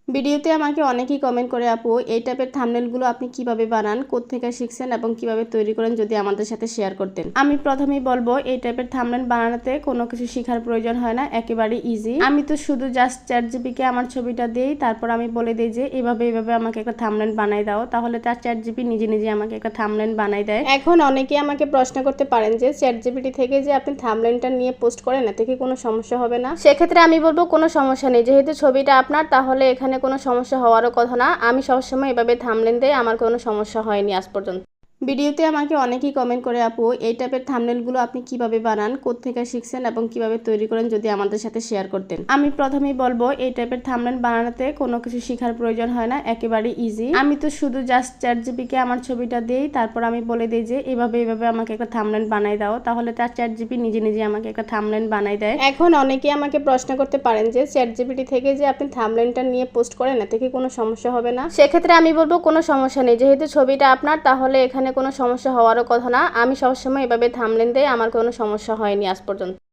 ভিডিওতে আমাকে অনেকেই কমেন্ট করে আপু এই টাইপের থাম্বনেলগুলো আপনি কিভাবে বানান, কোত্থেকে শিখছেন এবং কিভাবে তৈরি করেন যদি আমাদের সাথে শেয়ার করতেন। আমি প্রথমেই বলবো এই টাইপের থাম্বনেল বানানোতে কোনো কিছু শেখার প্রয়োজন হয় না, একেবারে ইজি। আমি তো শুধু জাস্ট ChatGPT কে আমার ছবিটা দেই, তারপর আমি বলে দিই যে এভাবে আমাকে একটা থাম্বনেল বানাই দাও, তাহলে তার ChatGPT নিজে নিজে আমাকে একটা থাম্বনেল বানাই দেয়। এখন অনেকেই আমাকে প্রশ্ন করতে পারেন যে ChatGPT থেকে যে আপনি থাম্বনেলটা নিয়ে পোস্ট করেন এতে কি কোনো সমস্যা হবে না? সেক্ষেত্রে আমি বলবো কোনো সমস্যা নেই, যেহেতু ছবিটা আপনার তাহলে এখানে কোনো সমস্যা হওয়ারও কথা না। আমি সবসময় এভাবে থাম্বনেল দেই, আমার কোনো সমস্যা হয়নি আজ পর্যন্ত। ভিডিওতে আমাকে অনেকেই কমেন্ট করে আপু এই টাইপের থাম্বনেলগুলো আপনি কিভাবে বানান, কোত্থেকে শিখছেন এবং কিভাবে তৈরি করেন যদি আমাদের সাথে শেয়ার করতেন। আমি প্রথমেই বলবো এই টাইপের থাম্বনেল বানানোতে কোনো কিছু শেখার প্রয়োজন হয় না, একেবারে ইজি। আমি তো শুধু জাস্ট ChatGPT কে আমার ছবিটা দেই, তারপর আমি বলে দিই যে এভাবে আমাকে একটা থাম্বনেল বানাই দাও, তাহলে তার ChatGPT নিজে নিজে আমাকে একটা থাম্বনেল বানাই দেয়। এখন অনেকেই আমাকে প্রশ্ন করতে পারেন যে ChatGPT থেকে যে আপনি থাম্বনেলটা নিয়ে পোস্ট করেন এতে কি কোনো সমস্যা হবে না? সেক্ষেত্রে আমি বলবো কোনো সমস্যা নেই, যেহেতু ছবিটা আপনার তাহলে এখানে কোনো সমস্যা হওয়ারও কথা না। আমি সবসময় এভাবে থাম্বনেল দেই, আমার কোনো সমস্যা হয়নি আজ পর্যন্ত।